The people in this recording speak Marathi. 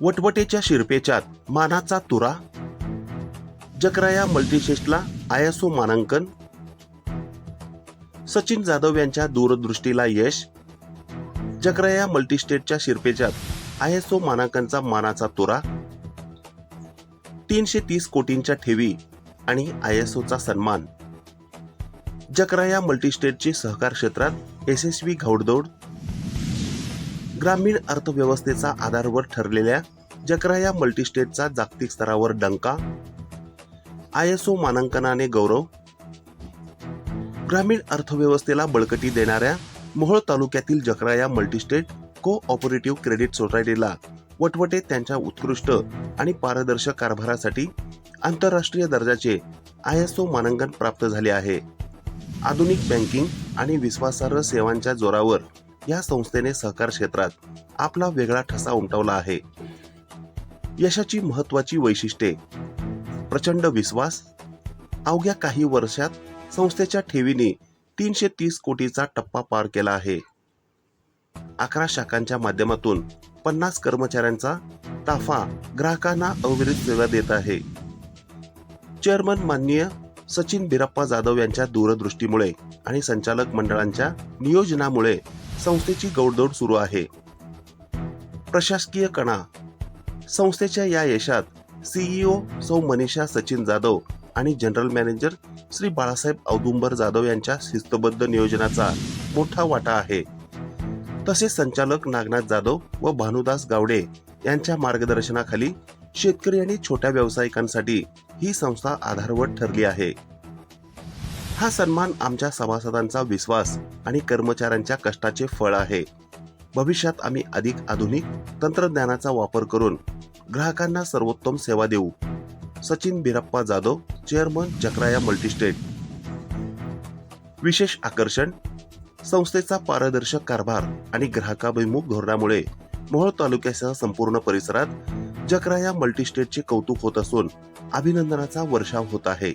वटवटेच्या शिरपेच्यात मानाचा तुरा, जकराया मल्टीस्टेटला ISO मानांकन, सचिन जाधव यांच्या दूरदृष्टीला यश, जकराया मल्टीस्टेटच्या शिरपेच्यात ISO मानांकनचा मानाचा तुरा, 330 कोटींच्या ठेवी आणि ISOचा सन्मान, जकराया मल्टीस्टेटची सहकार क्षेत्रात यशस्वी घौडदौड, ग्रामीण अर्थव्यवस्थेचा आधारवर ठरलेल्या जकराया मल्टीस्टेटचा जागतिक स्तरावर डंका, ISO मानांकनाने गौरव, ग्रामीण अर्थव्यवस्थेला बळकटी देणाऱ्या मोहोळ तालुक्यातील जकराया मल्टीस्टेट कोऑपरेटिव्ह क्रेडिट सोसायटीला वटवटे त्यांच्या उत्कृष्ट आणि पारदर्शक कारभारासाठी आंतरराष्ट्रीय दर्जाचे ISO मानांकन प्राप्त झाले आहे. आधुनिक बँकिंग आणि विश्वासार्ह सेवांच्या जोरावर या संस्थेने सहकार क्षेत्रात आपला वेगळा ठसा उमटवला आहे. यशाची महत्वाची वैशिष्ट्ये: प्रचंड विश्वास. अवघ्या काही वर्षात संस्थेच्या ठेवींनी 330 कोटीचा टप्पा पार केला आहे. 11 शाखांच्या माध्यमातून 50 कर्मचाऱ्यांचा ताफा ग्राहकांना अविरत सेवा देत आहे. चेअरमन माननीय सचिन बिराप्पा जाधव यांच्या दूरदृष्टीमुळे आणि संचालक मंडळांच्या नियोजनामुळे संस्थेची गौडदौड सुरू आहे. प्रशासकीय कणा. संस्थेच्या या यशात CEO सौ मनीषा सचिन जाधव आणि जनरल मॅनेजर श्री बाळासाहेब औदुंबर जाधव यांच्या शिस्तबद्ध नियोजनाचा मोठा वाटा आहे. तसेच संचालक नागनाथ जाधव व भानुदास गावडे यांच्या मार्गदर्शनाखाली शेतकरी आणि छोट्या व्यावसायिकांसाठी ही संस्था आधारवत ठरली आहे. हा सन्मान आमच्या सभासदांचा विश्वास आणि कर्मचाऱ्यांच्या कष्टाचे फळ आहे. भविष्यात आम्ही अधिक आधुनिक तंत्रज्ञानाचा वापर करून ग्राहकांना सर्वोत्तम सेवा देऊ. Sachin Birappa Jadhav, chairman, जकराया multi-state. विशेष आकर्षण: संस्थेचा पारदर्शक कारभार आणि ग्राहकाभिमुख धोरणामुळे मोहोळ तालुक्यासह संपूर्ण परिसरात जकराया मल्टीस्टेटचे कौतुक होत असून अभिनंदनाचा वर्षाव होत आहे.